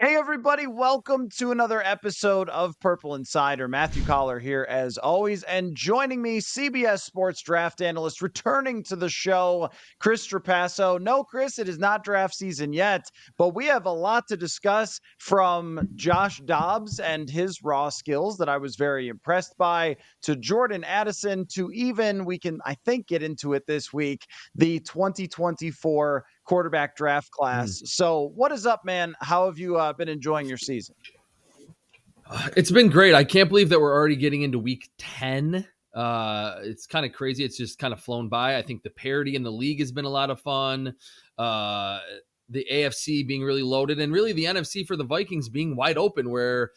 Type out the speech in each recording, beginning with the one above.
Hey, everybody, welcome to another episode of Purple Insider. Matthew Collar here, as always, and joining me, CBS Sports draft analyst, returning to the show, Chris Trapasso. No, Chris, it is not draft season yet, but we have a lot to discuss, from Josh Dobbs and his raw skills that I was very impressed by, to Jordan Addison, to even, we can, I think, get into it this week, the 2024 quarterback draft class. So what is up, man? How have you been enjoying your season? It's been great. I can't believe that we're already getting into week 10. It's kind of crazy. It's just kind of flown by. I think the parity in the league has been a lot of fun. The AFC being really loaded, and really the NFC for the Vikings being wide open, where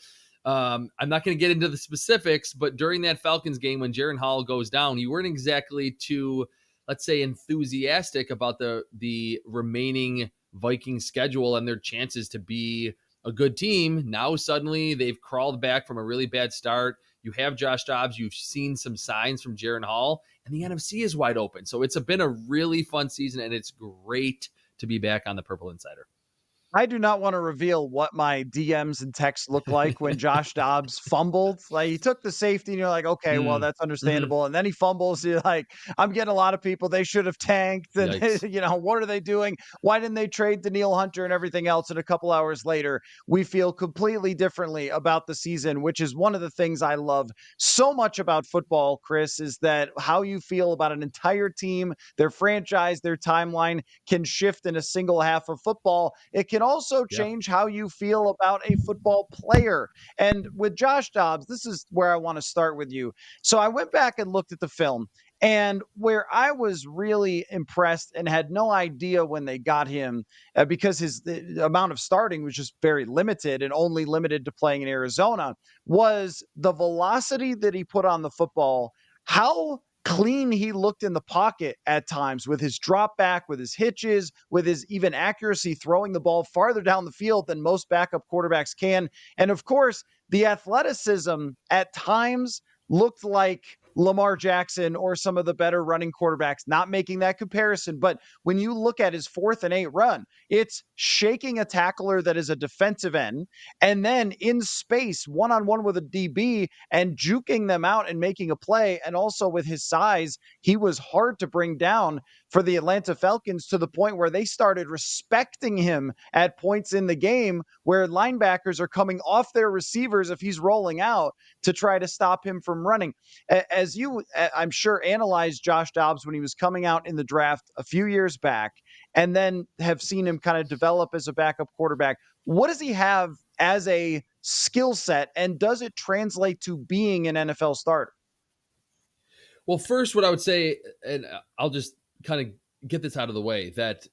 I'm not going to get into the specifics, but during that Falcons game when Jaren Hall goes down, you weren't exactly too, let's say, enthusiastic about the remaining Vikings schedule and their chances to be a good team. Now suddenly they've crawled back from a really bad start. You have Josh Dobbs. You've seen some signs from Jaren Hall, and the NFC is wide open. So it's been a really fun season, and it's great to be back on the Purple Insider. I do not want to reveal what my DMs and texts look like when Josh Dobbs fumbled. Like, he took the safety and you're like, okay, well, that's understandable. And then he fumbles. You're like, I'm getting a lot of people. They should have tanked. And, what are they doing? Why didn't they trade Danielle Hunter and everything else? And a couple hours later, we feel completely differently about the season, which is one of the things I love so much about football, Chris, is that how you feel about an entire team, their franchise, their timeline can shift in a single half of football. It can also change how you feel about a football player. And with Josh Dobbs, this is where I want to start with you. So I went back and looked at the film, and where I was really impressed and had no idea when they got him, because the amount of starting was just very limited and only limited to playing in Arizona, was the velocity that he put on the football. How clean he looked in the pocket at times, with his drop back, with his hitches, with his even accuracy throwing the ball farther down the field than most backup quarterbacks can. And of course, the athleticism at times looked like Lamar Jackson or some of the better running quarterbacks, not making that comparison. But when you look at his 4th and 8 run, it's shaking a tackler that is a defensive end, and then in space, one-on-one with a DB, and juking them out and making a play. And also with his size, he was hard to bring down for the Atlanta Falcons, to the point where they started respecting him at points in the game where linebackers are coming off their receivers if he's rolling out to try to stop him from running. As you, I'm sure, analyzed Josh Dobbs when he was coming out in the draft a few years back, and then have seen him kind of develop as a backup quarterback, what does he have as a skill set, and does it translate to being an NFL starter? Well, first, what I would say, and I'll just kind of get this out of the way, that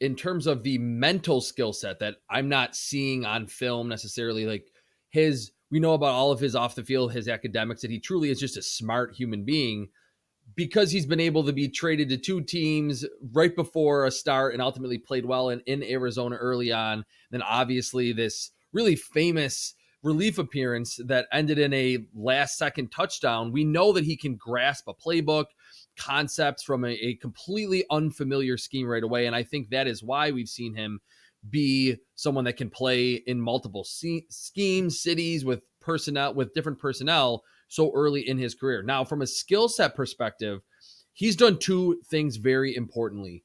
in terms of the mental skill set that I'm not seeing on film necessarily, like we know about all of his off the field, his academics, that he truly is just a smart human being, because he's been able to be traded to 2 teams right before a start and ultimately played well in Arizona early on. Then obviously this really famous relief appearance that ended in a last second touchdown. We know that he can grasp a playbook, concepts from a completely unfamiliar scheme right away. And I think that is why we've seen him be someone that can play in multiple schemes, cities, with different personnel so early in his career. Now, from a skill set perspective, he's done 2 things very importantly.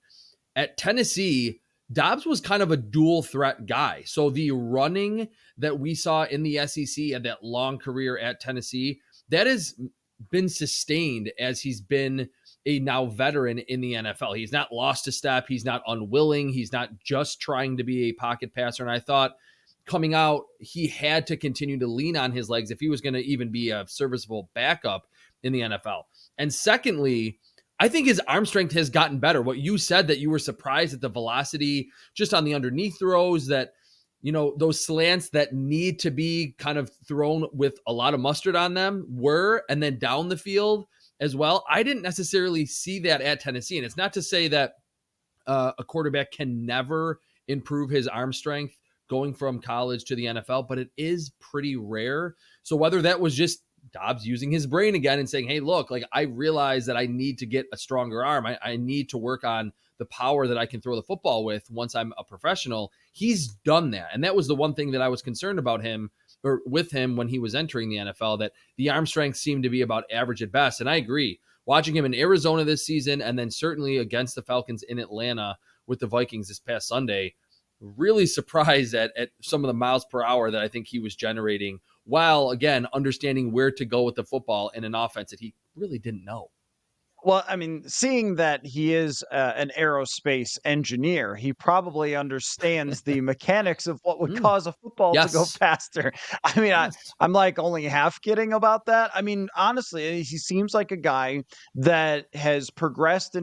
At Tennessee, Dobbs was kind of a dual threat guy. So the running that we saw in the SEC and that long career at Tennessee, that has been sustained as he's been a now veteran in the NFL. He's not lost a step. He's not unwilling. He's not just trying to be a pocket passer. And I thought coming out, he had to continue to lean on his legs if he was going to even be a serviceable backup in the NFL. And secondly, I think his arm strength has gotten better. What you said, that you were surprised at the velocity just on the underneath throws, that, those slants that need to be kind of thrown with a lot of mustard on them and then down the field as well. I didn't necessarily see that at Tennessee. And it's not to say that a quarterback can never improve his arm strength going from college to the NFL, but it is pretty rare. So whether that was just Dobbs using his brain again and saying, hey, look, like, I realize that I need to get a stronger arm. I need to work on the power that I can throw the football with once I'm a professional. He's done that. And that was the one thing that I was concerned about him or with him when he was entering the NFL, that the arm strength seemed to be about average at best. And I agree. Watching him in Arizona this season, and then certainly against the Falcons in Atlanta with the Vikings this past Sunday, really surprised at some of the miles per hour that I think he was generating, while, again, understanding where to go with the football in an offense that he really didn't know. Well, I mean, seeing that he is an aerospace engineer, he probably understands the mechanics of what would cause a football to go Yes. faster. I mean, Yes. I'm like only half kidding about that. I mean, honestly, he seems like a guy that has progressed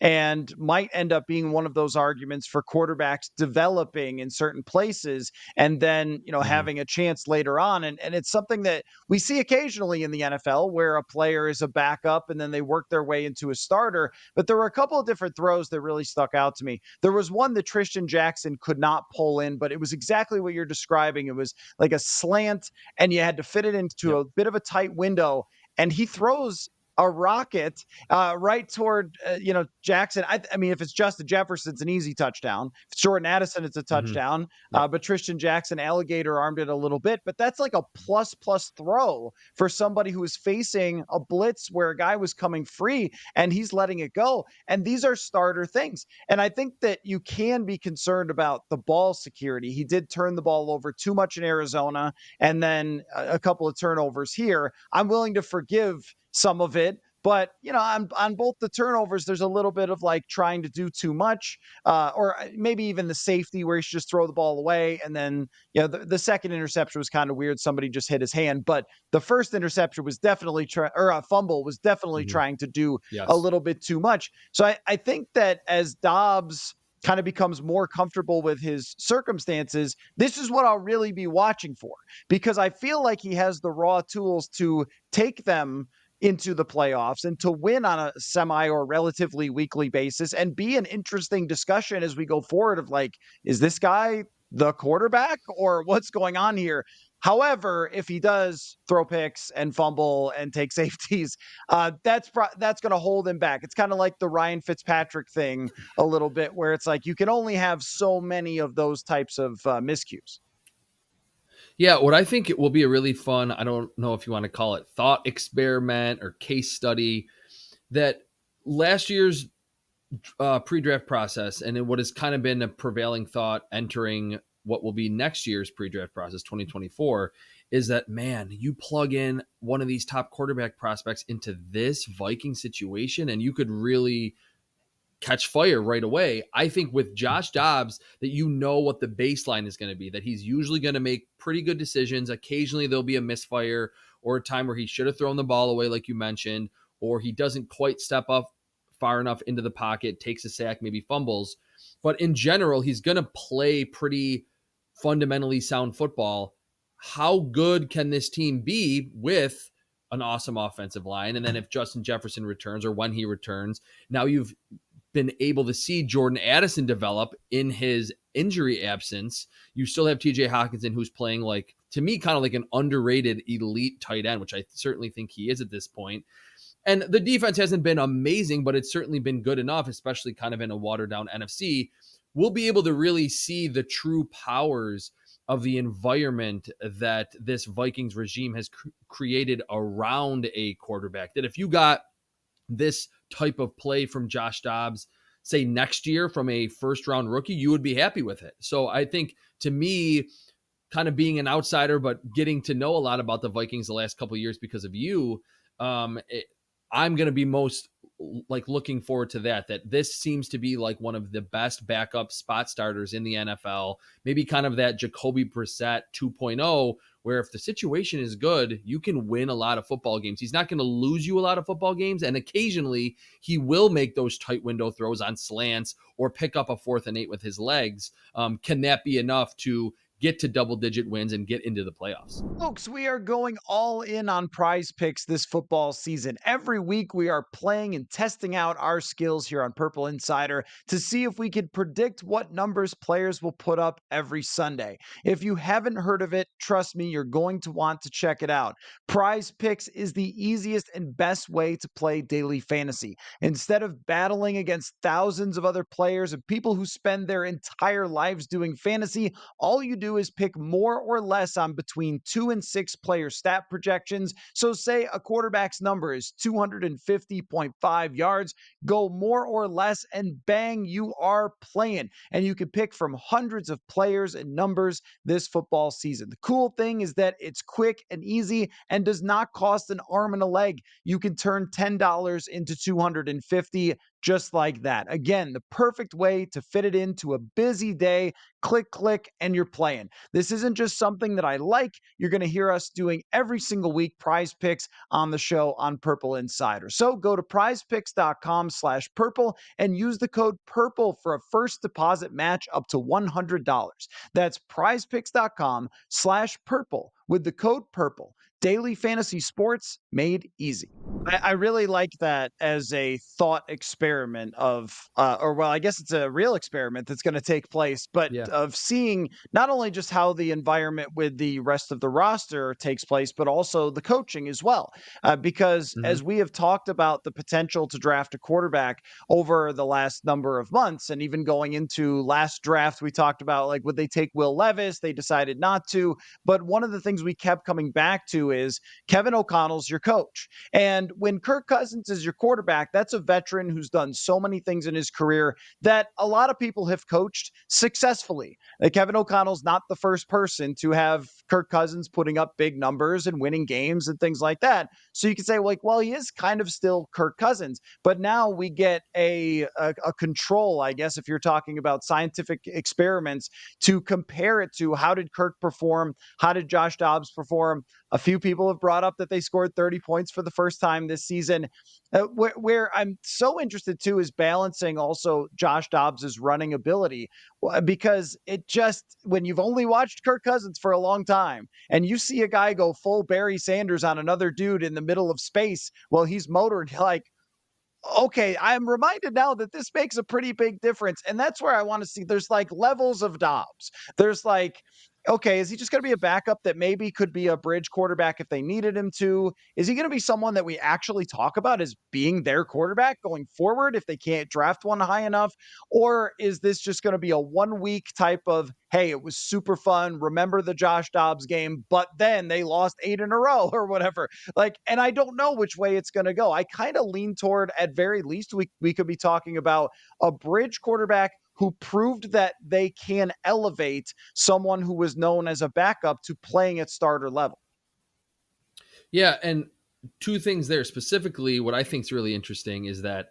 and might end up being one of those arguments for quarterbacks developing in certain places and then, having a chance later on. And it's something that we see occasionally in the NFL where a player is a backup and then they work their way into a starter. But there were a couple of different throws that really stuck out to me. There was one that Tristan Jackson could not pull in, but it was exactly what you're describing. It was like a slant, and you had to fit it into a bit of a tight window. And he throws a rocket right toward Jackson. I mean, if it's Justin Jefferson, it's an easy touchdown. If it's Jordan Addison, it's a touchdown. But Tristan Jackson alligator armed it a little bit. But that's like a plus throw for somebody who is facing a blitz where a guy was coming free and he's letting it go. And these are starter things. And I think that you can be concerned about the ball security. He did turn the ball over too much in Arizona and then a couple of turnovers here. I'm willing to forgive some of it, but on both the turnovers, there's a little bit of like trying to do too much, or maybe even the safety where he should just throw the ball away. And then, the second interception was kind of weird. Somebody just hit his hand, but the first interception was definitely a fumble was definitely trying to do a little bit too much. So I think that as Dobbs kind of becomes more comfortable with his circumstances, this is what I'll really be watching for, because I feel like he has the raw tools to take them into the playoffs and to win on a semi or relatively weekly basis and be an interesting discussion as we go forward of like, is this guy the quarterback or what's going on here? However, if he does throw picks and fumble and take safeties, that's going to hold him back. It's kind of like the Ryan Fitzpatrick thing a little bit, where it's like you can only have so many of those types of miscues. Yeah, what I think it will be a really fun, I don't know if you want to call it thought experiment or case study, that last year's pre-draft process and what has kind of been a prevailing thought entering what will be next year's pre-draft process, 2024, is that, man, you plug in one of these top quarterback prospects into this Viking situation and you could really catch fire right away. I think with Josh Dobbs, that what the baseline is going to be, that he's usually going to make pretty good decisions. Occasionally there'll be a misfire or a time where he should have thrown the ball away, like you mentioned, or he doesn't quite step up far enough into the pocket, takes a sack, maybe fumbles. But in general, he's going to play pretty fundamentally sound football. How good can this team be with an awesome offensive line? And then if Justin Jefferson returns or when he returns, now you've been able to see Jordan Addison develop in his injury absence. You still have TJ Hawkinson, who's playing like, to me, kind of like an underrated elite tight end, which I certainly think he is at this point. And the defense hasn't been amazing, but it's certainly been good enough, especially kind of in a watered down NFC. We'll be able to really see the true powers of the environment that this Vikings regime has created around a quarterback. That if you got this type of play from Josh Dobbs, say next year from a first round rookie, you would be happy with it. So I think, to me, kind of being an outsider, but getting to know a lot about the Vikings the last couple of years because of you, I'm going to be most like looking forward to that this seems to be like one of the best backup spot starters in the NFL, maybe kind of that Jacoby Brissett 2.0, where if the situation is good, you can win a lot of football games. He's not going to lose you a lot of football games, and occasionally he will make those tight window throws on slants or pick up a 4th and 8 with his legs. Can that be enough to get to double-digit wins and get into the playoffs. Folks, we are going all in on Prize Picks this football season. Every week, we are playing and testing out our skills here on Purple Insider to see if we can predict what numbers players will put up every Sunday. If you haven't heard of it, trust me, you're going to want to check it out. Prize Picks is the easiest and best way to play daily fantasy. Instead of battling against thousands of other players and people who spend their entire lives doing fantasy, all you do is pick more or less on between 2 and 6 player stat projections. So, say a quarterback's number is 250.5 yards, go more or less, and bang, you are playing. And you can pick from hundreds of players and numbers this football season. The cool thing is that it's quick and easy and does not cost an arm and a leg. You can turn $10 into 250 just like that. Again, the perfect way to fit it into a busy day. Click, and you're playing. This isn't just something that I like. You're going to hear us doing every single week, Prize Picks on the show on Purple Insider. So go to prizepicks.com/purple and use the code PURPLE for a first deposit match up to $100. That's prizepicks.com/purple with the code PURPLE. Daily fantasy sports made easy. I really like that as a thought experiment I guess it's a real experiment that's going to take place, but Yeah. of seeing not only just how the environment with the rest of the roster takes place, but also the coaching as well. Because as we have talked about the potential to draft a quarterback over the last number of months, and even going into last draft, we talked about, like, would they take Will Levis? They decided not to. But one of the things we kept coming back to is Kevin O'Connell's your coach. And when Kirk Cousins is your quarterback, that's a veteran who's done so many things in his career that a lot of people have coached successfully. Kevin O'Connell's not the first person to have Kirk Cousins putting up big numbers and winning games and things like that. So you can say, like, well, he is kind of still Kirk Cousins, but now we get a control, I guess, if you're talking about scientific experiments, to compare it to how did Kirk perform? How did Josh Dobbs perform? A few people have brought up that they scored 30 points for the first time this season. Where I'm so interested too is balancing also Josh Dobbs' running ability, because it just, when you've only watched Kirk Cousins for a long time and you see a guy go full Barry Sanders on another dude in the middle of space while he's motored, like, okay, I'm reminded now that this makes a pretty big difference. And that's where I want to see, there's like levels of Dobbs. There's like, okay, is he just going to be a backup that maybe could be a bridge quarterback if they needed him to? Is he going to be someone that we actually talk about as being their quarterback going forward if they can't draft one high enough? Or is this just going to be a 1 week type of, hey, it was super fun, remember the Josh Dobbs game, but then they lost 8 in a row or whatever? Like, and I don't know which way it's going to go. I kind of lean toward, at very least, we could be talking about a bridge quarterback who proved that they can elevate someone who was known as a backup to playing at starter level. Yeah, and two things there. Specifically, what I think is really interesting is that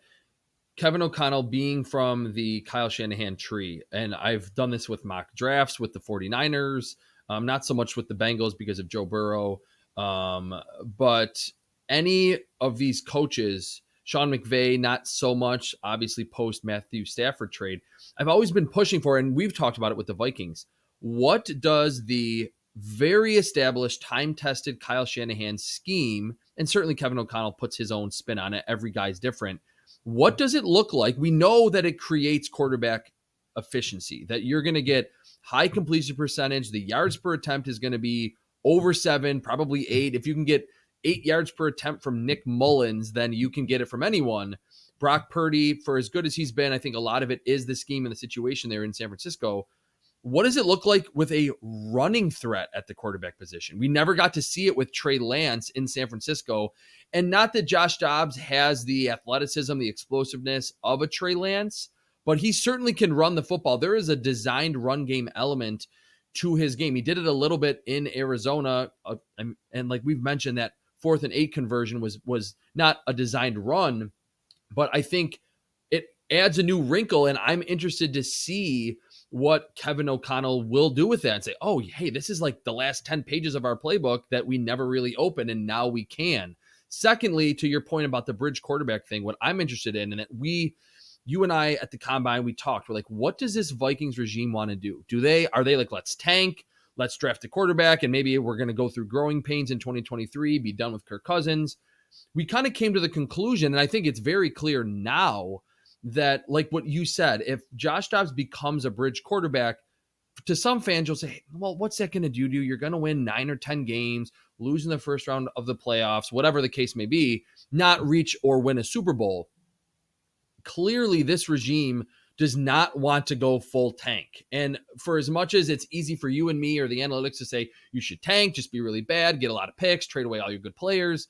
Kevin O'Connell being from the Kyle Shanahan tree, and I've done this with mock drafts with the 49ers, not so much with the Bengals because of Joe Burrow, but any of these coaches, Sean McVay, not so much, obviously post Matthew Stafford trade, I've always been pushing for, and we've talked about it with the Vikings, what does the very established, time-tested Kyle Shanahan scheme, and certainly Kevin O'Connell puts his own spin on it, every guy's different, what does it look like? We know that it creates quarterback efficiency, that you're going to get high completion percentage, the yards per attempt is going to be over 7, probably 8. If you can get 8 yards per attempt from Nick Mullins, then you can get it from anyone. Brock Purdy, for as good as he's been, I think a lot of it is the scheme and the situation there in San Francisco. What does it look like with a running threat at the quarterback position? We never got to see it with Trey Lance in San Francisco. And not that Josh Dobbs has the athleticism, the explosiveness of a Trey Lance, but he certainly can run the football. There is a designed run game element to his game. He did it a little bit in Arizona. And like we've mentioned, that 4th and 8 conversion was not a designed run, but I think it adds a new wrinkle, and I'm interested to see what Kevin O'Connell will do with that and say, oh, hey, this is like the last 10 pages of our playbook that we never really opened, and now we can. Secondly, to your point about the bridge quarterback thing, what I'm interested in, and that you and I at the Combine, we talked, we're like, what does this Vikings regime want to do? Are they like, let's tank? let's draft a quarterback and maybe we're going to go through growing pains in 2023, be done with Kirk Cousins. We kind of came to the conclusion, and I think it's very clear now that, like what you said, if Josh Dobbs becomes a bridge quarterback, to some fans, you'll say, well, what's that going to do to you? You're going to win 9 or 10 games, lose in the first round of the playoffs, whatever the case may be, not reach or win a Super Bowl. Clearly, this regime does not want to go full tank. And for as much as it's easy for you and me or the analytics to say you should tank, just be really bad, get a lot of picks, trade away all your good players,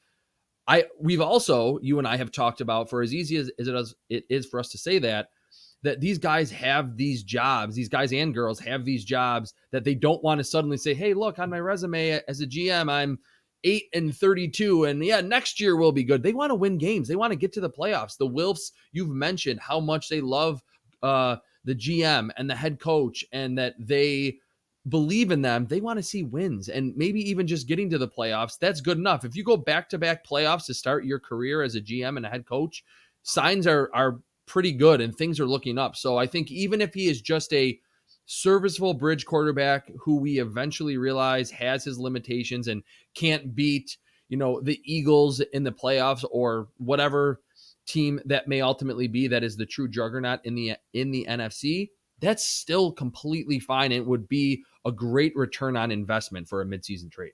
we've also, you and I have talked about, for as easy as it is for us to say that these guys have these jobs, these guys and girls have these jobs that they don't want to suddenly say, hey, look, on my resume as a GM, I'm 8-32, and yeah, next year will be good. They want to win games. They want to get to the playoffs. The Wilfs, you've mentioned how much they love the GM and the head coach, and that they believe in them. They want to see wins, and maybe even just getting to the playoffs. That's good enough. If you go back-to-back playoffs to start your career as a GM and a head coach, signs are pretty good and things are looking up. So I think even if he is just a serviceable bridge quarterback who we eventually realize has his limitations and can't beat, the Eagles in the playoffs or whatever team that may ultimately be that is the true juggernaut in the NFC, that's still completely fine. It would be a great return on investment for a midseason trade.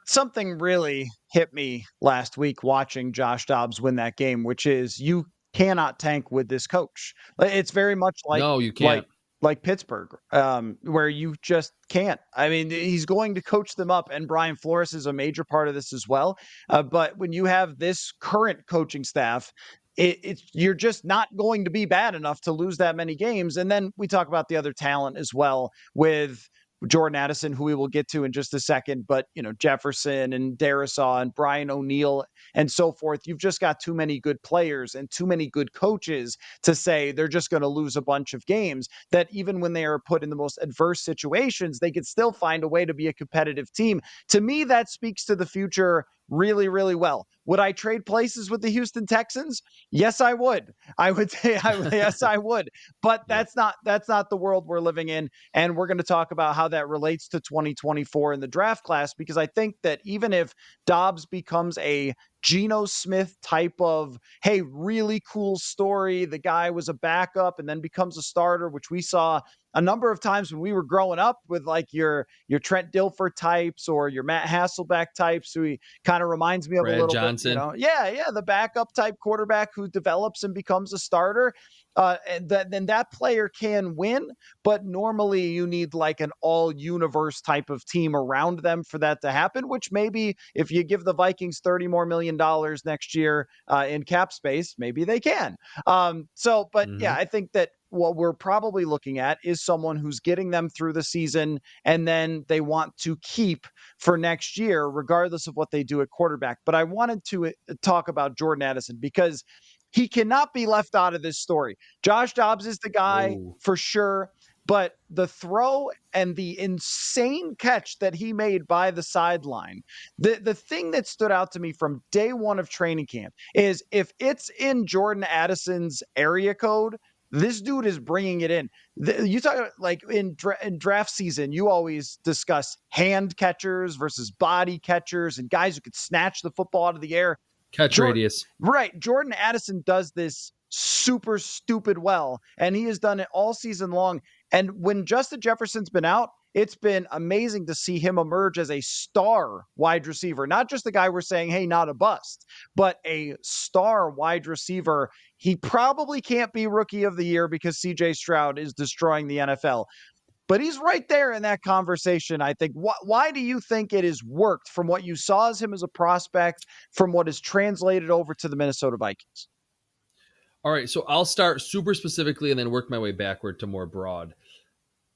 Something really hit me last week watching Josh Dobbs win that game, which is you cannot tank with this coach. It's very much like No, you can't. like Pittsburgh, where you just can't. I mean, he's going to coach them up, and Brian Flores is a major part of this as well. But when you have this current coaching staff, you're just not going to be bad enough to lose that many games. And then we talk about the other talent as well with Jordan Addison, who we will get to in just a second, but Jefferson and Darisaw and Brian O'Neill and so forth. You've just got too many good players and too many good coaches to say they're just going to lose a bunch of games, that even when they are put in the most adverse situations, they could still find a way to be a competitive team. To me, that speaks to the future really, really well. Would I trade places with the Houston Texans? Yes, I would. I would say, yes, I would. But that's not the world we're living in. And we're going to talk about how that relates to 2024 in the draft class, because I think that even if Dobbs becomes a Geno Smith type of, hey, really cool story, the guy was a backup and then becomes a starter, which we saw a number of times when we were growing up with like your Trent Dilfer types or your Matt Hasselbeck types, who he kind of reminds me of Brad a little Johnson. bit. The backup type quarterback who develops and becomes a starter. And then that player can win, but normally you need like an all-universe type of team around them for that to happen, which maybe if you give the Vikings $30 more million next year in cap space, maybe they can. Yeah, I think that what we're probably looking at is someone who's getting them through the season, and then they want to keep for next year, regardless of what they do at quarterback. But I wanted to talk about Jordan Addison because he cannot be left out of this story. Josh Dobbs is the guy for sure, but the throw and the insane catch that he made by the sideline, the thing that stood out to me from day one of training camp is if it's in Jordan Addison's area code, this dude is bringing it in. You talk like in draft season, you always discuss hand catchers versus body catchers and guys who could snatch the football out of the air. Radius. Right. Jordan Addison does this super stupid well, and he has done it all season long. And when Justin Jefferson's been out, it's been amazing to see him emerge as a star wide receiver, not just the guy we're saying, hey, not a bust, but a star wide receiver. He probably can't be rookie of the year because CJ Stroud is destroying the NFL. But he's right there in that conversation, I think. Why do you think it has worked from what you saw as him as a prospect, from what is translated over to the Minnesota Vikings? All right, so I'll start super specifically and then work my way backward to more broad.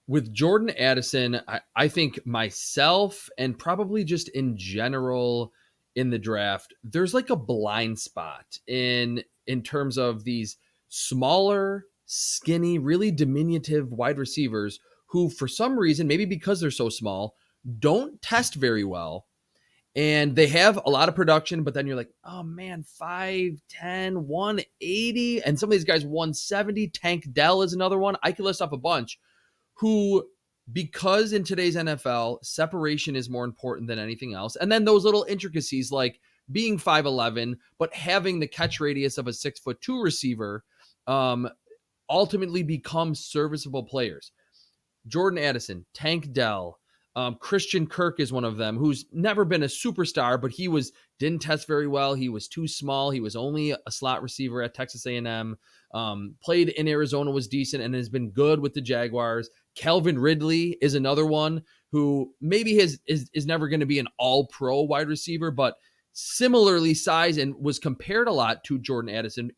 With Jordan Addison, I think myself and probably just in general in the draft, there's like a blind spot in terms of these smaller, skinny, really diminutive wide receivers who, for some reason, maybe because they're so small, don't test very well. And they have a lot of production, but then you're like, oh man, 5'10", 180. And some of these guys, 170. Tank Dell is another one. I could list off a bunch who because in today's NFL, separation is more important than anything else. And then those little intricacies like being 5'11, but having the catch radius of a 6'2" receiver ultimately become serviceable players. Jordan Addison, Tank Dell, Christian Kirk is one of them, who's never been a superstar, but didn't test very well. He was too small. He was only a slot receiver at Texas A&M. Played in Arizona, was decent, and has been good with the Jaguars. Calvin Ridley is another one who maybe is never going to be an all-pro wide receiver, but similarly sized and was compared a lot to Jordan Addison,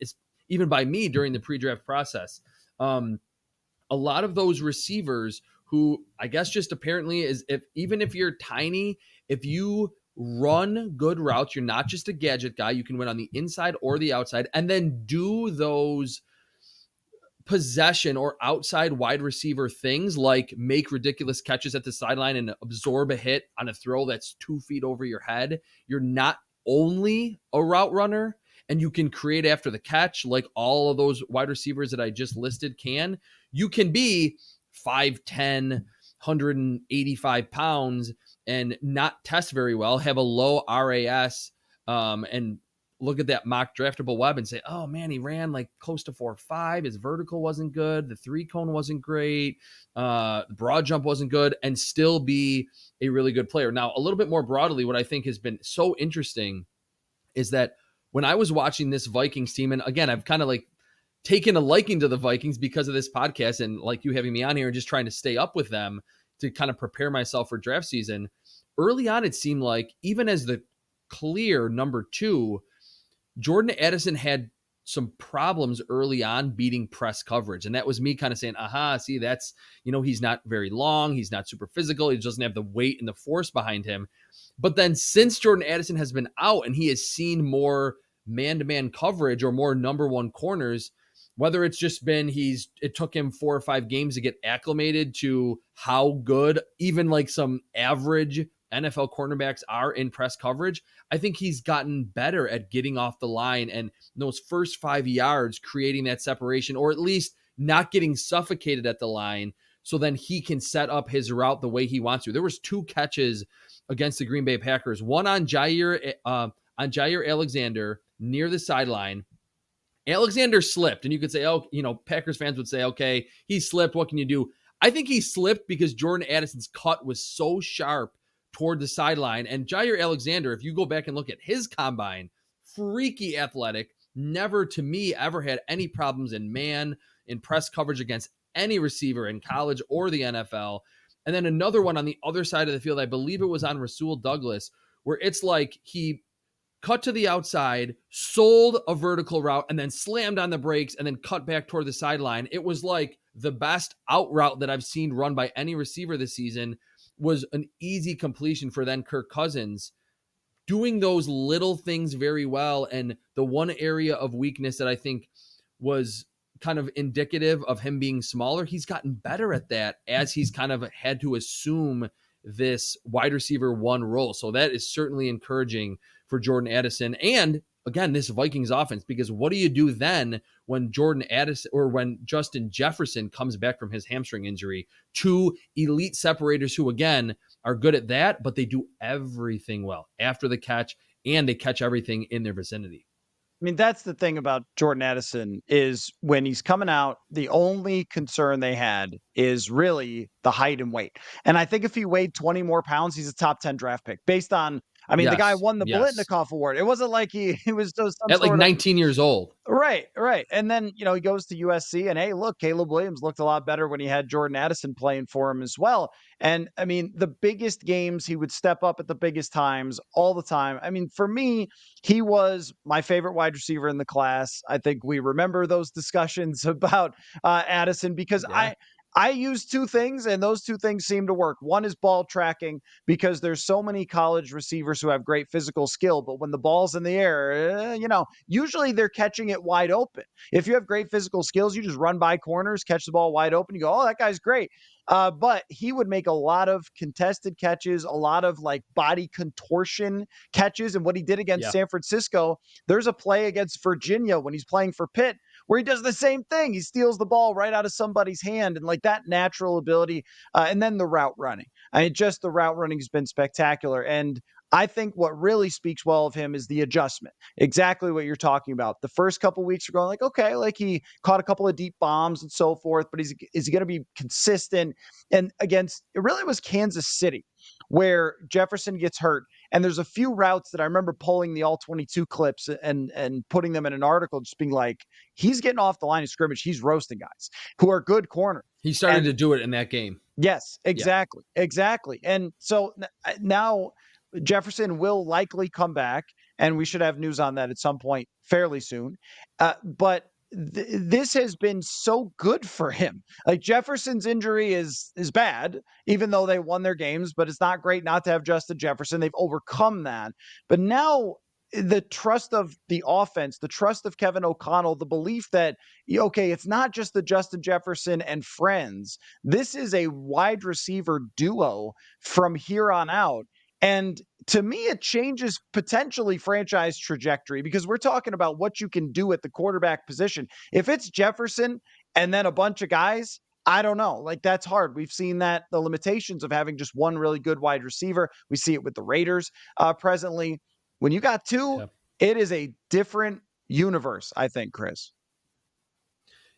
even by me during the pre-draft process. A lot of those receivers who I guess just apparently even if you're tiny, if you run good routes, you're not just a gadget guy, you can win on the inside or the outside, and then do those possession or outside wide receiver things like make ridiculous catches at the sideline and absorb a hit on a throw that's 2 feet over your head. You're not only a route runner, and you can create after the catch like all of those wide receivers that I just listed can. You can be 5'10", 185 pounds and not test very well, have a low RAS, and look at that mock draftable web and say, oh man, he ran like close to 4.5. His vertical wasn't good. The 3-cone wasn't great. The broad jump wasn't good, and still be a really good player. Now, a little bit more broadly, what I think has been so interesting is that when I was watching this Vikings team, and again, I've kind of like taken a liking to the Vikings because of this podcast and like you having me on here and just trying to stay up with them to kind of prepare myself for draft season. Early on, it seemed like even as the clear number 2, Jordan Addison had some problems early on beating press coverage. And that was me kind of saying, see, that's, he's not very long. He's not super physical. He doesn't have the weight and the force behind him. But then since Jordan Addison has been out and he has seen more man-to-man coverage or more number 1 corners, whether it's just been it took him 4 or 5 games to get acclimated to how good even like some average NFL cornerbacks are in press coverage, I think he's gotten better at getting off the line and those first 5 yards creating that separation, or at least not getting suffocated at the line, so then he can set up his route the way he wants to. There was 2 catches against the Green Bay Packers, one on Jair Alexander near the sideline. Alexander slipped, and you could say, Packers fans would say, okay, he slipped. What can you do? I think he slipped because Jordan Addison's cut was so sharp toward the sideline. And Jair Alexander, if you go back and look at his combine, freaky athletic, never to me ever had any problems in press coverage against any receiver in college or the NFL. And then another one on the other side of the field, I believe it was on Rasul Douglas, where it's like he cut to the outside, sold a vertical route, and then slammed on the brakes and then cut back toward the sideline. It was like the best out route that I've seen run by any receiver this season. Was an easy completion for then Kirk Cousins, doing those little things very well. And the one area of weakness that I think was kind of indicative of him being smaller, he's gotten better at that as he's kind of had to assume this wide receiver 1 role. So that is certainly encouraging for Jordan Addison. And again, this Vikings offense, because what do you do then when Jordan Addison or when Justin Jefferson comes back from his hamstring injury? 2 elite separators who, again, are good at that, but they do everything well after the catch, and they catch everything in their vicinity. I mean, that's the thing about Jordan Addison is when he's coming out, the only concern they had is really the height and weight. And I think if he weighed 20 more pounds, he's a top 10 draft pick based on, the guy won the Biletnikoff Award. It wasn't like he was just some at like 19 years old. Right. And then, he goes to USC and, hey, look, Caleb Williams looked a lot better when he had Jordan Addison playing for him as well. And the biggest games, he would step up at the biggest times all the time. For me, he was my favorite wide receiver in the class. I think we remember those discussions about Addison because I use 2 things, and those 2 things seem to work. One is ball tracking, because there's so many college receivers who have great physical skill, but when the ball's in the air, usually they're catching it wide open. If you have great physical skills, you just run by corners, catch the ball wide open. You go, oh, that guy's great. But he would make a lot of contested catches, a lot of like body contortion catches. And what he did against San Francisco, there's a play against Virginia when he's playing for Pitt where he does the same thing. He steals the ball right out of somebody's hand, and like that natural ability. And then the route running. I mean, just the route running has been spectacular. And I think what really speaks well of him is the adjustment. Exactly what you're talking about. The first couple weeks are going like, okay, like he caught a couple of deep bombs and so forth, but is he going to be consistent? And against, it really was Kansas City where Jefferson gets hurt. And there's a few routes that I remember pulling the all 22 clips and putting them in an article, just being like, he's getting off the line of scrimmage. He's roasting guys who are good corners. He started to do it in that game. Yes, exactly. Yeah. Exactly. And so now Jefferson will likely come back, and we should have news on that at some point fairly soon. But this has been so good for him. Like Jefferson's injury is bad, even though they won their games, but it's not great not to have Justin Jefferson. They've overcome that. But now the trust of the offense, the trust of Kevin O'Connell, the belief that, okay, it's not just the Justin Jefferson and friends. This is a wide receiver duo from here on out. And to me, it changes potentially franchise trajectory because we're talking about what you can do at the quarterback position. If it's Jefferson and then a bunch of guys, I don't know. Like that's hard. We've seen that the limitations of having just one really good wide receiver. We see it with the Raiders presently. When you got two, It is a different universe, I think, Chris.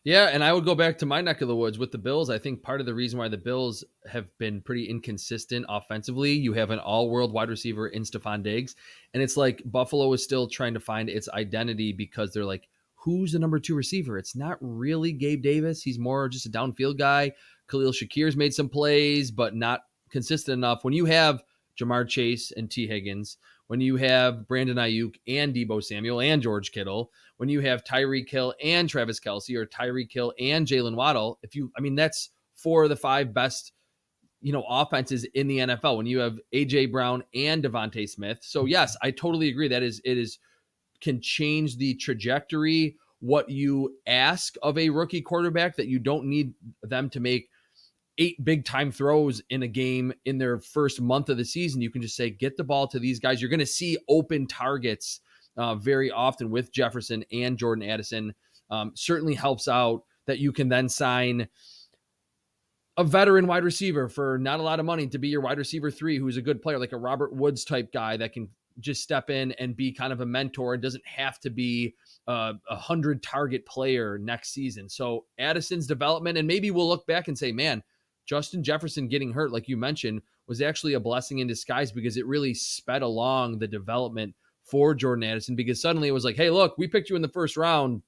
Yeah, and I would go back to my neck of the woods with the Bills. I think part of the reason why the Bills have been pretty inconsistent offensively, you have an all-world wide receiver in Stephon Diggs, and it's like Buffalo is still trying to find its identity because they're like, who's the number 2 receiver? It's not really Gabe Davis. He's more just a downfield guy. Khalil Shakir's made some plays, but not consistent enough. When you have Jamar Chase and T. Higgins, when you have Brandon Ayuk and Deebo Samuel and George Kittle, when you have Tyreek Hill and Travis Kelce or Tyreek Hill and Jalen Waddle, that's 4 of the 5 best, offenses in the NFL when you have AJ Brown and Devontae Smith. So yes, I totally agree that it can change the trajectory, what you ask of a rookie quarterback, that you don't need them to make 8 big time throws in a game in their first month of the season. You can just say, get the ball to these guys. You're going to see open targets very often with Jefferson and Jordan Addison. Certainly helps out that you can then sign a veteran wide receiver for not a lot of money to be your wide receiver 3, who's a good player, like a Robert Woods type guy that can just step in and be kind of a mentor and doesn't have to be a 100 target player next season. So Addison's development, and maybe we'll look back and say, man, Justin Jefferson getting hurt, like you mentioned, was actually a blessing in disguise because it really sped along the development for Jordan Addison, because suddenly it was like, hey, look, we picked you in the first round,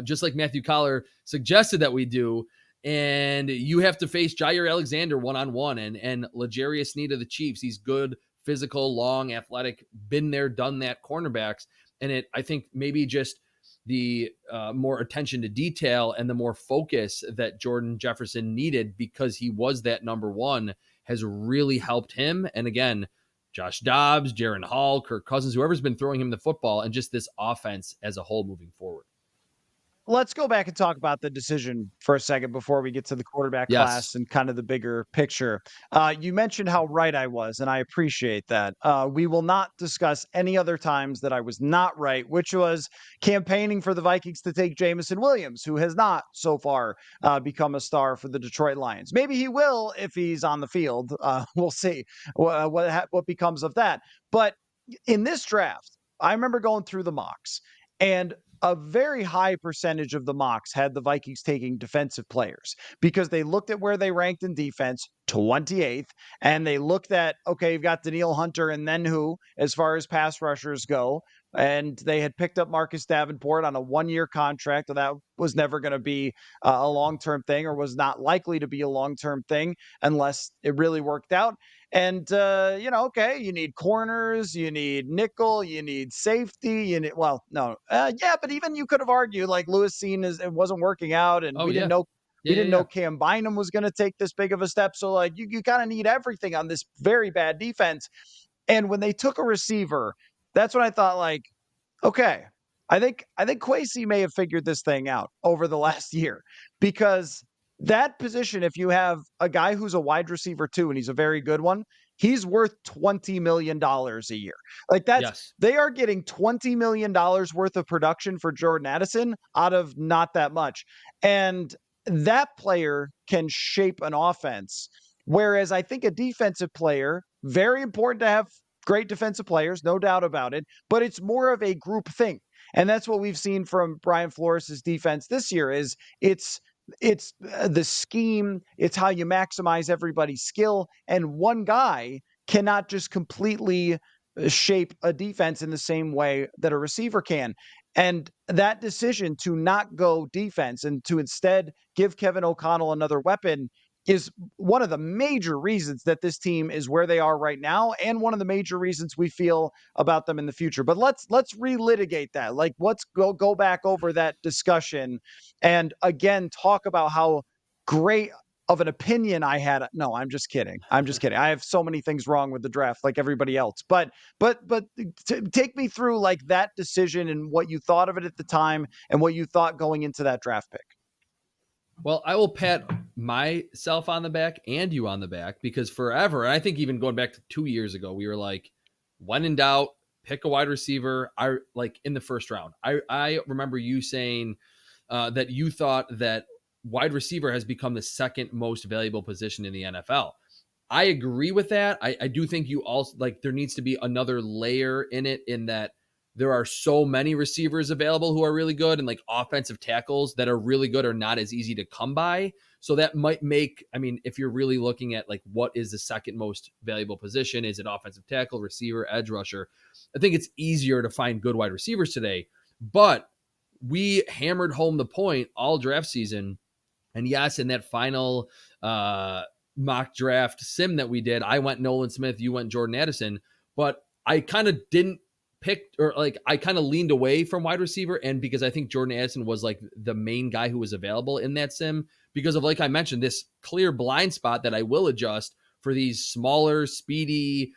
just like Matthew Collar suggested that we do, and you have to face Jair Alexander one-on-one and L'Jarius Sneed of the Chiefs. He's good, physical, long, athletic, been there, done that cornerbacks. And I think maybe just the more attention to detail and the more focus that Jordan Jefferson needed because he was that number 1 has really helped him. And again, Josh Dobbs, Jaron Hall, Kirk Cousins, whoever's been throwing him the football, and just this offense as a whole moving forward. Let's go back and talk about the decision for a second before we get to the quarterback class and kind of the bigger picture. You mentioned how right I was, and I appreciate that. We will not discuss any other times that I was not right, which was campaigning for the Vikings to take Jameson Williams, who has not so far become a star for the Detroit Lions. Maybe he will if he's on the field. We'll see what becomes of that. But in this draft, I remember going through the mocks, and a very high percentage of the mocks had the Vikings taking defensive players because they looked at where they ranked in defense, 28th, and they looked at, okay, you've got Danielle Hunter and then who as far as pass rushers go. And they had picked up Marcus Davenport on a 1-year contract. That was never going to be a long-term thing, or was not likely to be a long-term thing unless it really worked out. And, okay, you need corners, you need nickel, you need safety, but even you could have argued like Lewis Seen it wasn't working out, and we didn't know Cam Bynum was going to take this big of a step. So like you kind of need everything on this very bad defense. And when they took a receiver, that's when I thought like, okay, I think Kwesi may have figured this thing out over the last year, because that position, if you have a guy who's a wide receiver too, and he's a very good one, he's worth $20 million a year. Like Yes. they are getting $20 million worth of production for Jordan Addison out of not that much. And that player can shape an offense. Whereas I think a defensive player, very important to have great defensive players, no doubt about it, but it's more of a group thing. And that's what we've seen from Brian Flores' defense this year is it's the scheme, it's how you maximize everybody's skill, and one guy cannot just completely shape a defense in the same way that a receiver can. And that decision to not go defense and to instead give Kevin O'Connell another weapon is one of the major reasons that this team is where they are right now, and one of the major reasons we feel about them in the future. But let's relitigate that. Like, let's go back over that discussion and again talk about how great of an opinion I had. No, I'm just kidding. I'm just kidding. I have so many things wrong with the draft, like everybody else. But take me through like that decision and what you thought of it at the time and what you thought going into that draft pick. Well, I will pat myself on the back and you on the back because forever, and I think even going back to 2 years ago, we were like, when in doubt, pick a wide receiver. I like in the first round. I remember you saying that you thought that wide receiver has become the second most valuable position in the NFL. I agree with that. I do think you also like there needs to be another layer in it in that there are so many receivers available who are really good and like offensive tackles that are really good are not as easy to come by. So that might make, I mean, if you're really looking at like what is the second most valuable position, is it offensive tackle, receiver, edge rusher? I think it's easier to find good wide receivers today. But we hammered home the point all draft season. And yes, in that final mock draft sim that we did, I went Nolan Smith, you went Jordan Addison, but I kind of didn't pick, or like I kind of leaned away from wide receiver, and because I think Jordan Addison was like the main guy who was available in that sim because of, like I mentioned, this clear blind spot that I will adjust for these smaller, speedy,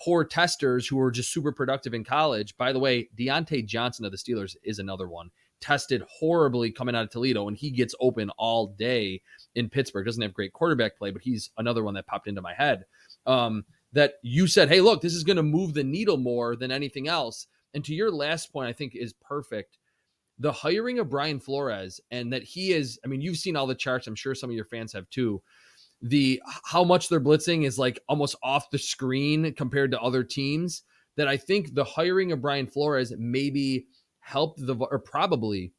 poor testers who are just super productive in college. By the way, Deontay Johnson of the Steelers is another one. Tested horribly coming out of Toledo, and he gets open all day in Pittsburgh. Doesn't have great quarterback play, but he's another one that popped into my head. That you said, hey, look, this is going to move the needle more than anything else. And to your last point, I think is perfect. The hiring of Brian Flores, and that he is, I mean, you've seen all the charts. I'm sure some of your fans have too. How much they're blitzing is like almost off the screen compared to other teams. That I think the hiring of Brian Flores maybe probably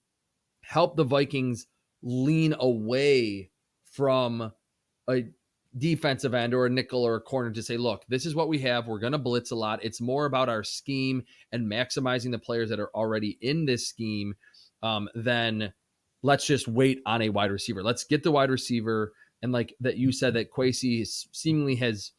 helped the Vikings lean away from a defensive end or a nickel or a corner to say, look, this is what we have. We're going to blitz a lot. It's more about our scheme and maximizing the players that are already in this scheme than let's just wait on a wide receiver. Let's get the wide receiver. And like that you said that Kwesi seemingly has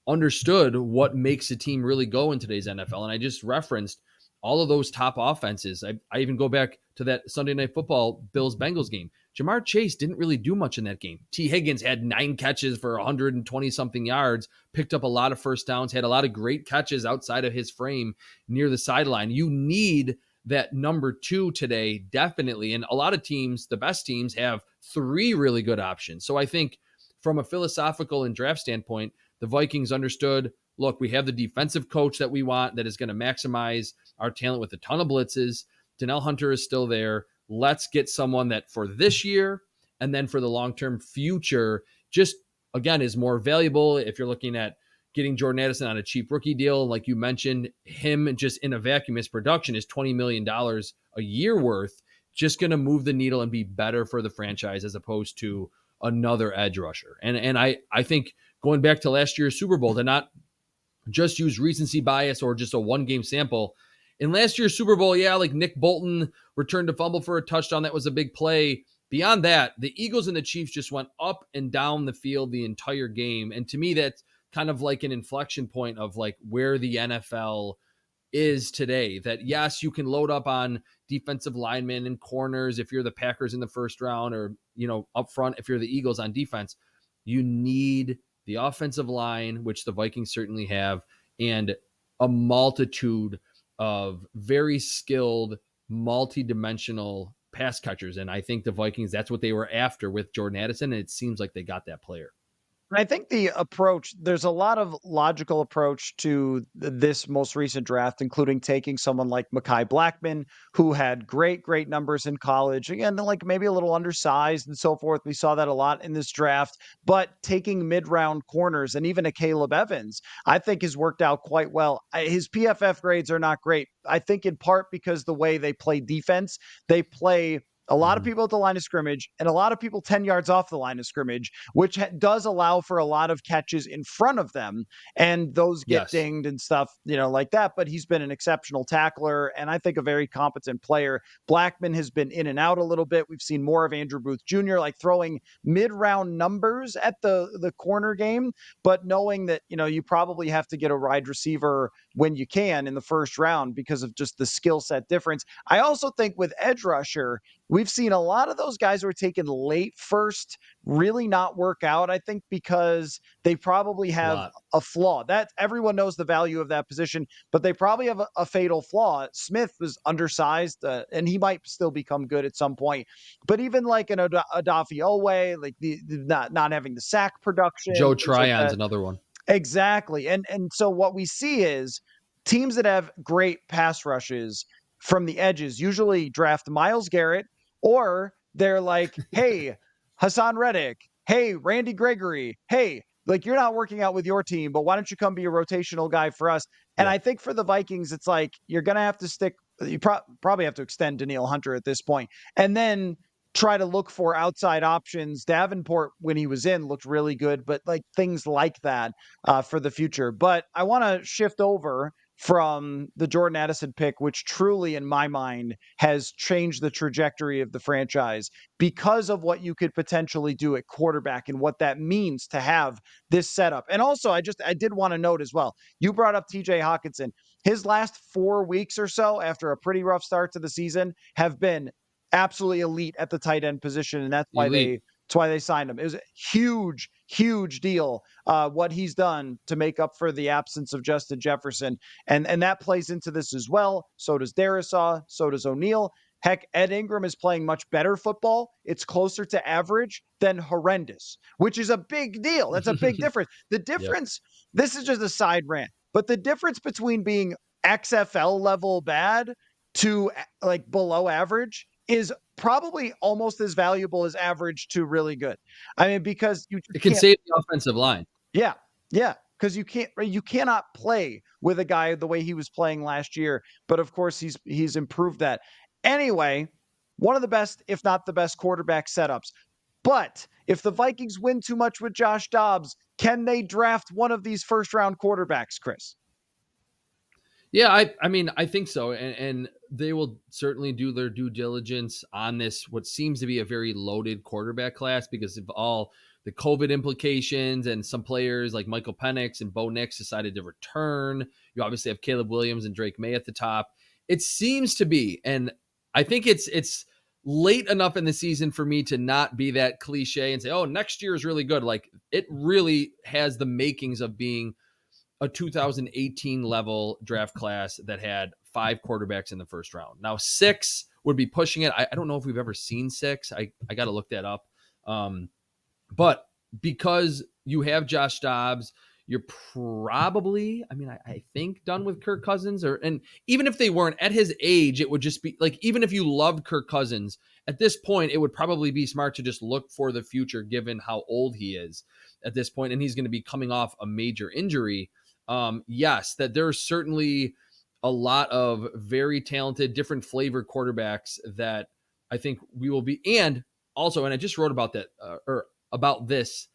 understood what makes a team really go in today's NFL. And I just referenced all of those top offenses. I even go back to that Sunday Night Football Bills-Bengals game. Jamar Chase didn't really do much in that game. T. Higgins had 9 catches for 120-something yards, picked up a lot of first downs, had a lot of great catches outside of his frame near the sideline. You need that number 2 today, definitely. And a lot of teams, the best teams, have 3 really good options. So I think from a philosophical and draft standpoint, the Vikings understood, look, we have the defensive coach that we want that is going to maximize our talent with a ton of blitzes. Donnell Hunter is still there. Let's get someone that for this year and then for the long-term future just, again, is more valuable. If you're looking at getting Jordan Addison on a cheap rookie deal, like you mentioned, him just in a vacuum, his production is $20 million a year worth, just going to move the needle and be better for the franchise as opposed to another edge rusher. And I think going back to last year's Super Bowl, to not just use recency bias or just a one-game sample. In last year's Super Bowl, yeah, like Nick Bolton returned a fumble for a touchdown. That was a big play. Beyond that, the Eagles and the Chiefs just went up and down the field the entire game. And to me, that's kind of like an inflection point of like where the NFL is today. That yes, you can load up on defensive linemen and corners if you're the Packers in the first round, or, up front if you're the Eagles on defense. You need the offensive line, which the Vikings certainly have, and a multitude of very skilled, multi-dimensional pass catchers. And I think the Vikings, that's what they were after with Jordan Addison. And it seems like they got that player. I think the approach, there's a lot of logical approach to this most recent draft, including taking someone like Mekhi Blackman, who had great numbers in college. Again, like maybe a little undersized and so forth. We saw that a lot in this draft, but taking mid-round corners and even a Caleb Evans, I think has worked out quite well. His PFF grades are not great. I think in part because the way they play defense, they play a lot of people at the line of scrimmage and a lot of people 10 yards off the line of scrimmage, which does allow for a lot of catches in front of them. And those get dinged and stuff, like that. But he's been an exceptional tackler and I think a very competent player. Blackman has been in and out a little bit. We've seen more of Andrew Booth Jr. like throwing mid-round numbers at the corner game, but knowing that, you probably have to get a wide receiver when you can in the first round because of just the skill set difference. I also think with edge rusher, we've seen a lot of those guys who are taken late first really not work out, I think, because they probably have a flaw. That everyone knows the value of that position, but they probably have a fatal flaw. Smith was undersized, and he might still become good at some point. But even like an adofo-mensah, like the not having the sack production. Joe Tryon's another one. Exactly. And so what we see is teams that have great pass rushes from the edges usually draft Myles Garrett, or they're like, hey, Hassan Reddick, hey, Randy Gregory, hey, like you're not working out with your team, but why don't you come be a rotational guy for us? And I think for the Vikings, it's like you're going to have to stick, you probably have to extend Danielle Hunter at this point, and then try to look for outside options. Davenport, when he was in, looked really good, but like things like that for the future. But I want to shift over from the Jordan Addison pick, which truly, in my mind, has changed the trajectory of the franchise because of what you could potentially do at quarterback and what that means to have this setup. And also, I did want to note as well, you brought up TJ Hawkinson. His last 4 weeks or so after a pretty rough start to the season have been absolutely elite at the tight end position. And that's why they signed him. It was a huge deal, what he's done to make up for the absence of Justin Jefferson. And that plays into this as well. So does Darisaw, so does O'Neal. Heck, Ed Ingram is playing much better football. It's closer to average than horrendous, which is a big deal. That's a big difference. The difference, this is just a side rant, but the difference between being XFL level bad to like below average is probably almost as valuable as average to really good. I mean, because it can save the offensive line. Yeah. Because you cannot play with a guy the way he was playing last year. But of course, he's improved that. Anyway, one of the best, if not the best, quarterback setups. But if the Vikings win too much with Josh Dobbs, can they draft one of these first round quarterbacks, Chris? Yeah, I mean, I think so. And they will certainly do their due diligence on this, what seems to be a very loaded quarterback class because of all the COVID implications, and some players like Michael Penix and Bo Nix decided to return. You obviously have Caleb Williams and Drake May at the top. It seems to be, and I think it's late enough in the season for me to not be that cliche and say, oh, next year is really good. Like, it really has the makings of being a 2018 level draft class that had 5 quarterbacks in the first round. Now 6 would be pushing it. I don't know if we've ever seen 6. I got to look that up. But because you have Josh Dobbs, you're probably, I think done with Kirk Cousins, and even if they weren't at his age, it would just be like, even if you loved Kirk Cousins at this point, it would probably be smart to just look for the future, given how old he is at this point. And he's going to be coming off a major injury. Yes, that there's certainly a lot of very talented, different flavor quarterbacks that I think we will be. And also, and I just wrote about that, or about this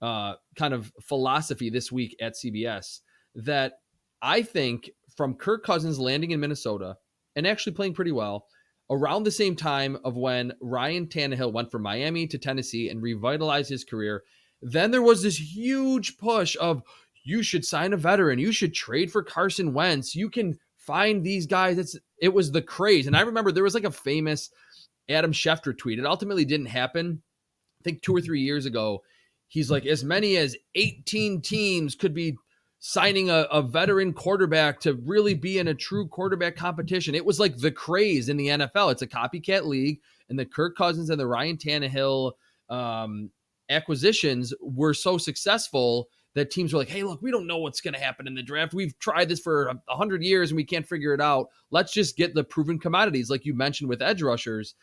kind of philosophy this week at CBS, that I think from Kirk Cousins landing in Minnesota and actually playing pretty well around the same time of when Ryan Tannehill went from Miami to Tennessee and revitalized his career, then there was this huge push of, you should sign a veteran. You should trade for Carson Wentz. You can find these guys. It was the craze. And I remember there was like a famous Adam Schefter tweet. It ultimately didn't happen. I think 2 or 3 years ago, he's like, as many as 18 teams could be signing a veteran quarterback to really be in a true quarterback competition. It was like the craze in the NFL. It's a copycat league. and the Kirk Cousins and the Ryan Tannehill acquisitions were so successful that teams were like, hey, look, we don't know what's going to happen in the draft. We've tried this for 100 years and we can't figure it out. Let's just get the proven commodities, like you mentioned with edge rushers.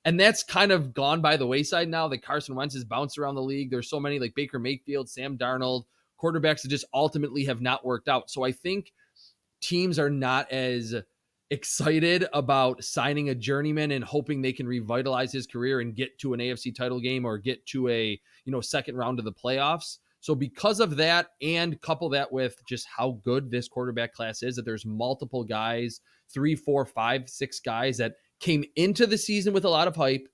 And that's kind of gone by the wayside now that Carson Wentz has bounced around the league. There's so many like Baker Mayfield, Sam Darnold, quarterbacks that just ultimately have not worked out. So I think teams are not as excited about signing a journeyman and hoping they can revitalize his career and get to an AFC title game or get to a, second round of the playoffs. So because of that, and couple that with just how good this quarterback class is, that there's multiple guys, 3, 4, 5, 6 guys that came into the season with a lot of hype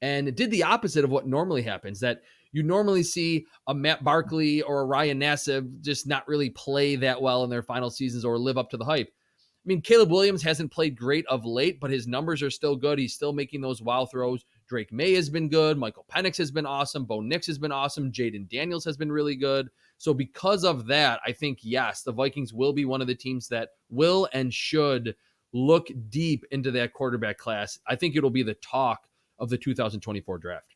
and did the opposite of what normally happens, that you normally see a Matt Barkley or a Ryan Nassib just not really play that well in their final seasons or live up to the hype. I mean, Caleb Williams hasn't played great of late, but his numbers are still good. He's still making those wow throws. Drake May has been good. Michael Penix has been awesome. Bo Nix has been awesome. Jaden Daniels has been really good. So because of that, I think, yes, the Vikings will be one of the teams that will and should look deep into that quarterback class. I think it'll be the talk of the 2024 draft.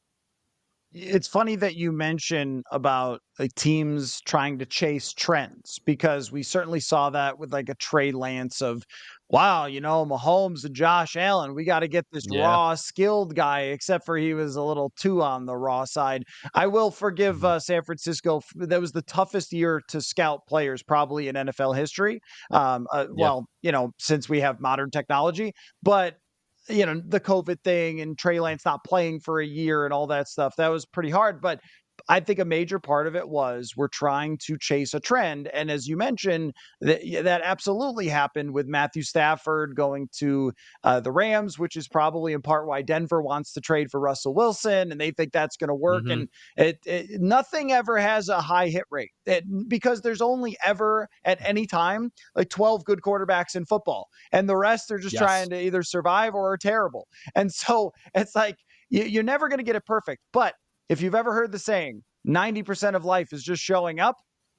It's funny that you mention about like teams trying to chase trends, because we certainly saw that with like a Trey Lance of, wow, Mahomes and Josh Allen, we got to get this Yeah. raw skilled guy, except for he was a little too on the raw side. I will forgive San Francisco. That was the toughest year to scout players probably in NFL history. Yeah. Since we have modern technology, but the COVID thing and Trey Lance not playing for a year and all that stuff, that was pretty hard. But I think a major part of it was we're trying to chase a trend. And as you mentioned, that absolutely happened with Matthew Stafford going to the Rams, which is probably in part why Denver wants to trade for Russell Wilson, and they think that's going to work. Mm-hmm. And nothing ever has a high hit rate, because there's only ever at any time like 12 good quarterbacks in football, and the rest are just trying to either survive or are terrible. And so it's like you're never going to get it perfect. But if you've ever heard the saying, 90% of life is just showing up,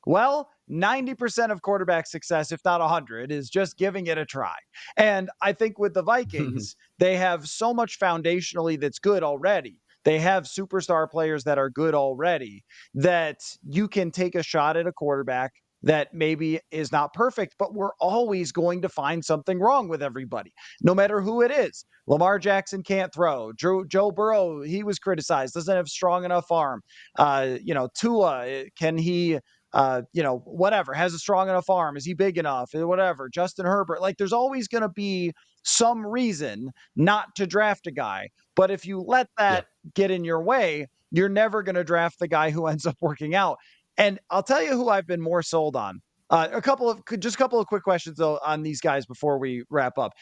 well, 90% of quarterback success, if not 100, is just giving it a try. And I think with the Vikings, they have so much foundationally that's good already. They have superstar players that are good already, that you can take a shot at a quarterback that maybe is not perfect, but we're always going to find something wrong with everybody, no matter who it is. Lamar Jackson can't throw. Joe Burrow, he was criticized, doesn't have strong enough arm. Tua, can he, whatever, has a strong enough arm? Is he big enough? Whatever. Justin Herbert, like there's always going to be some reason not to draft a guy. But if you let that get in your way, you're never going to draft the guy who ends up working out. And I'll tell you who I've been more sold on. A couple of quick questions though on these guys before we wrap up.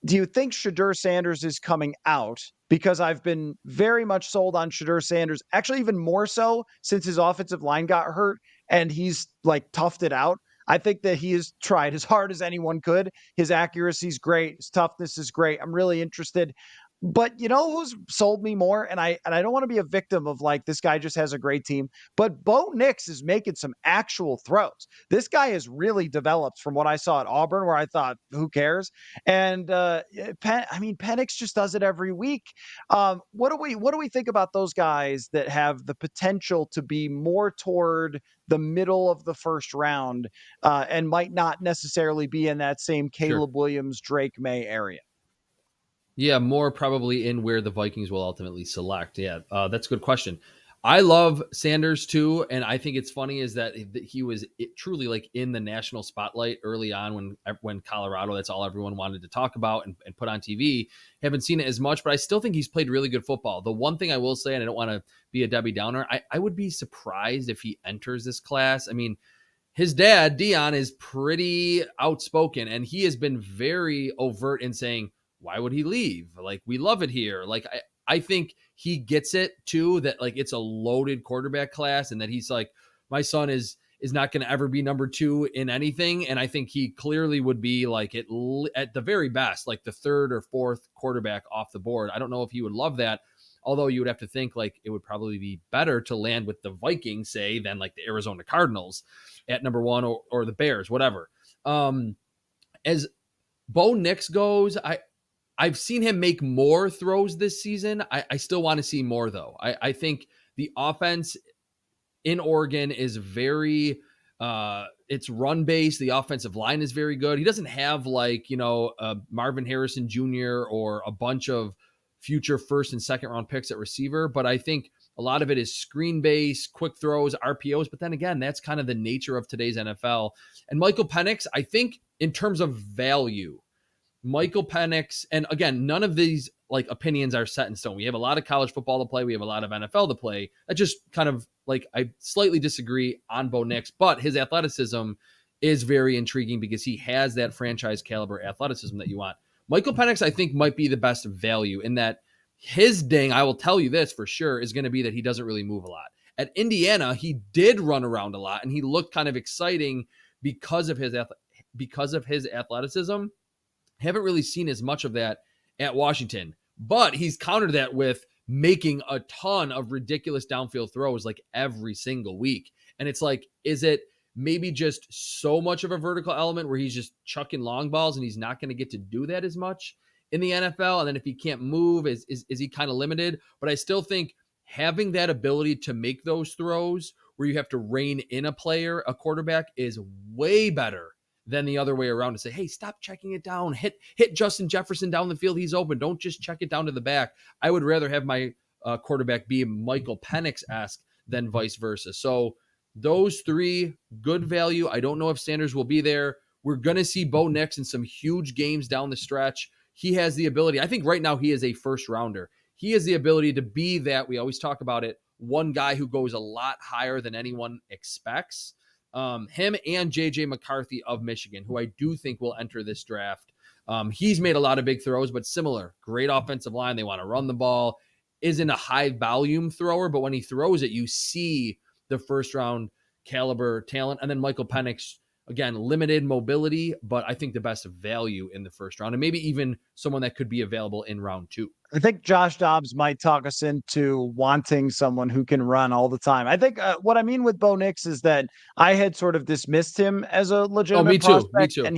Do you think Shedeur Sanders is coming out? Because I've been very much sold on Shedeur Sanders, actually even more so since his offensive line got hurt and he's like toughed it out. I think that he has tried as hard as anyone could. His accuracy is great. His toughness is great. I'm really interested. But you know who's sold me more? And I don't want to be a victim of like, this guy just has a great team, but Bo Nix is making some actual throws. This guy has really developed from what I saw at Auburn, where I thought, who cares? And Penix just does it every week. What do we think about those guys that have the potential to be more toward the middle of the first round and might not necessarily be in that same Caleb Williams, Drake May area? Yeah, more probably in where the Vikings will ultimately select. Yeah, that's a good question. I love Sanders too, and I think it's funny is that he was truly like in the national spotlight early on when Colorado, that's all everyone wanted to talk about and put on TV. Haven't seen it as much, but I still think he's played really good football. The one thing I will say, and I don't want to be a Debbie Downer, I would be surprised if he enters this class. I mean, his dad, Dion, is pretty outspoken, and he has been very overt in saying, why would he leave? Like, we love it here. Like, I think he gets it too, that like it's a loaded quarterback class and that he's like, my son is not going to ever be number 2 in anything. And I think he clearly would be like at the very best, like the 3rd or 4th quarterback off the board. I don't know if he would love that. Although you would have to think like it would probably be better to land with the Vikings, say, than like the Arizona Cardinals at number 1 or the Bears, whatever. As Bo Nix goes, I've seen him make more throws this season. I still want to see more, though. I think the offense in Oregon is very it's run based. The offensive line is very good. He doesn't have like, Marvin Harrison Jr. or a bunch of future first and second round picks at receiver, but I think a lot of it is screen based, quick throws, RPOs. But then again, that's kind of the nature of today's NFL. And Michael Penix, I think in terms of value, Michael Penix, and again, none of these like opinions are set in stone. We have a lot of college football to play. We have a lot of NFL to play. I just kind of like, I slightly disagree on Bo Nix, but his athleticism is very intriguing because he has that franchise caliber athleticism that you want. Michael Penix, I think, might be the best value in that his ding, I will tell you this for sure, is going to be that he doesn't really move a lot. At Indiana, he did run around a lot and he looked kind of exciting because of his athleticism. Haven't really seen as much of that at Washington, but he's countered that with making a ton of ridiculous downfield throws like every single week. And it's like, is it maybe just so much of a vertical element where he's just chucking long balls and he's not going to get to do that as much in the NFL? And then if he can't move, is he kind of limited? But I still think having that ability to make those throws where you have to rein in a quarterback, is way better than the other way around to say, hey, stop checking it down. Hit Justin Jefferson down the field. He's open. Don't just check it down to the back. I would rather have my quarterback be Michael Penix-esque than vice versa. So those three, good value. I don't know if Sanders will be there. We're going to see Bo Nix in some huge games down the stretch. He has the ability. I think right now he is a first rounder. He has the ability to be that, we always talk about it, one guy who goes a lot higher than anyone expects. Him and JJ McCarthy of Michigan, who I do think will enter this draft. He's made a lot of big throws, but similar. Great offensive line. They want to run the ball. Isn't a high volume thrower, but when he throws it, you see the first round caliber talent. And then Michael Penix, again, limited mobility, but I think the best value in the first round, and maybe even someone that could be available in round 2. I think Josh Dobbs might talk us into wanting someone who can run all the time. I think what I mean with Bo Nix is that I had sort of dismissed him as a legitimate prospect. Me too. And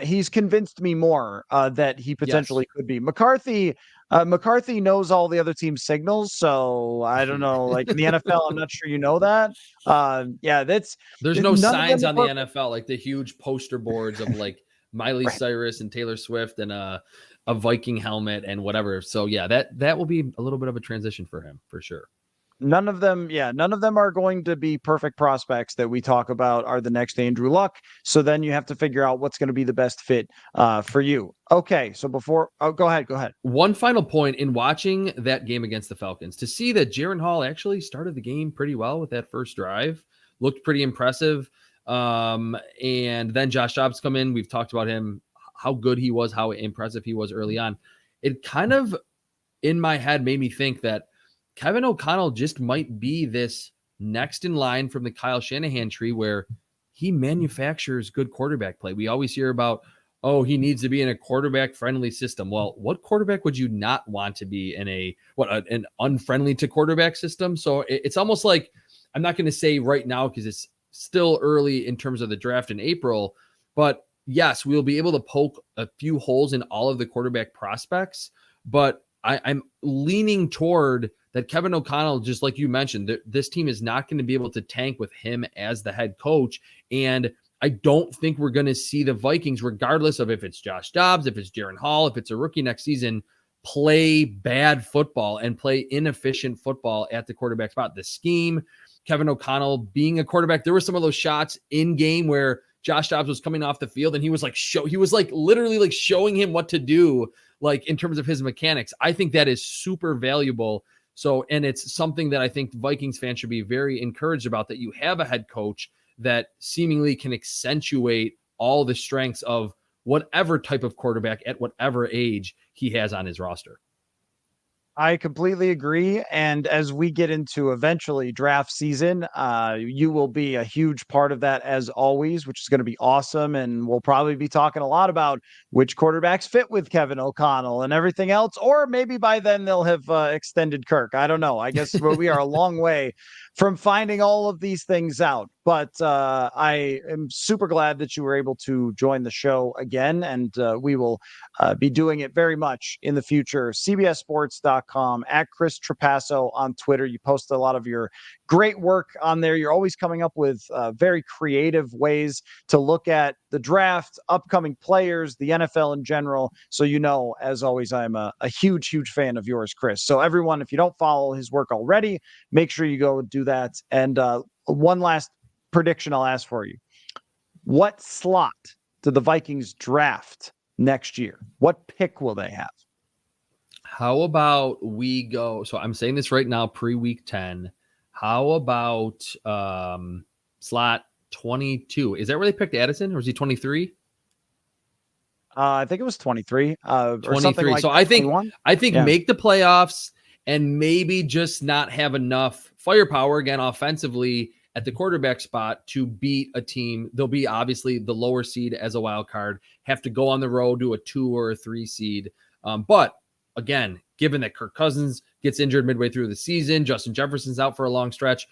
he's convinced me more that he potentially could be. McCarthy knows all the other team's signals, so I don't know. Like in the NFL, I'm not sure you know that. There's no signs on the NFL, like the huge poster boards of like Miley Cyrus and Taylor Swift and a Viking helmet and whatever. So yeah, that will be a little bit of a transition for him for sure. None of them are going to be perfect prospects that we talk about are the next Andrew Luck. So then you have to figure out what's going to be the best fit for you. Okay, so go ahead. One final point in watching that game against the Falcons, to see that Jaren Hall actually started the game pretty well with that first drive, looked pretty impressive. And then Josh Dobbs come in. We've talked about him, how good he was, how impressive he was early on. It kind of, in my head, made me think that Kevin O'Connell just might be this next in line from the Kyle Shanahan tree where he manufactures good quarterback play. We always hear about, he needs to be in a quarterback-friendly system. Well, what quarterback would you not want to be in an unfriendly to quarterback system? So it's almost like, I'm not going to say right now because it's still early in terms of the draft in April, but yes, we'll be able to poke a few holes in all of the quarterback prospects, but I'm leaning toward that Kevin O'Connell, just like you mentioned, this team is not going to be able to tank with him as the head coach. And I don't think we're going to see the Vikings, regardless of if it's Josh Dobbs, if it's Jaren Hall, if it's a rookie next season, play bad football and play inefficient football at the quarterback spot. The scheme, Kevin O'Connell being a quarterback, there were some of those shots in game where Josh Dobbs was coming off the field and he was literally showing him what to do, like in terms of his mechanics. I think that is super valuable. So, and it's something that I think Vikings fans should be very encouraged about, that you have a head coach that seemingly can accentuate all the strengths of whatever type of quarterback at whatever age he has on his roster. I completely agree. And as we get into eventually draft season, you will be a huge part of that as always, which is going to be awesome. And we'll probably be talking a lot about which quarterbacks fit with Kevin O'Connell and everything else. Or maybe by then they'll have extended Kirk. I don't know. I guess we are a long way from finding all of these things out. But I am super glad that you were able to join the show again, and we will be doing it very much in the future. CBSSports.com, at Chris Trapasso on Twitter. You post a lot of your great work on there. You're always coming up with very creative ways to look at the draft, upcoming players, the NFL in general. So, as always, I'm a huge, huge fan of yours, Chris. So everyone, if you don't follow his work already, make sure you go do that. And one last prediction I'll ask for you. What slot do the Vikings draft next year? What pick will they have? How about we go? So I'm saying this right now, pre-week 10. How about slot 22? Is that where they picked Addison, or is he 23? I think it was 23. 23. Or something like so that. I think 21? Yeah. Make the playoffs and maybe just not have enough firepower again offensively at the quarterback spot to beat a team. They'll be obviously the lower seed as a wild card, have to go on the road to a 2 or a 3 seed. But again, given that Kirk Cousins gets injured midway through the season, Justin Jefferson's out for a long stretch,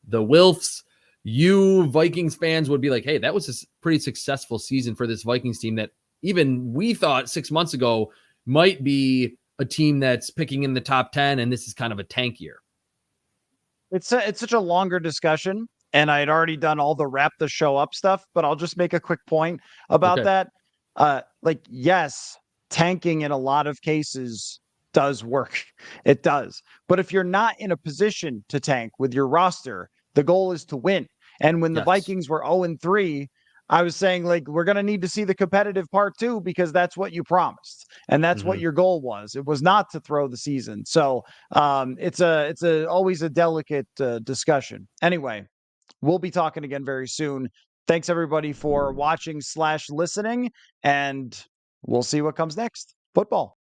the Wilfs, you Vikings fans would be like, hey, that was a pretty successful season for this Vikings team that even we thought 6 months ago might be a team that's picking in the top 10, and this is kind of a tank year. It's such a longer discussion, and I had already done all the wrap the show up stuff, but I'll just make a quick point about that. Yes, tanking in a lot of cases does work. It does. But if you're not in a position to tank with your roster, the goal is to win. And when the Vikings were 0-3, I was saying, we're going to need to see the competitive part too, because that's what you promised. And that's what your goal was. It was not to throw the season. So it's always a delicate discussion. Anyway, we'll be talking again very soon. Thanks everybody for watching / listening, and we'll see what comes next. Football.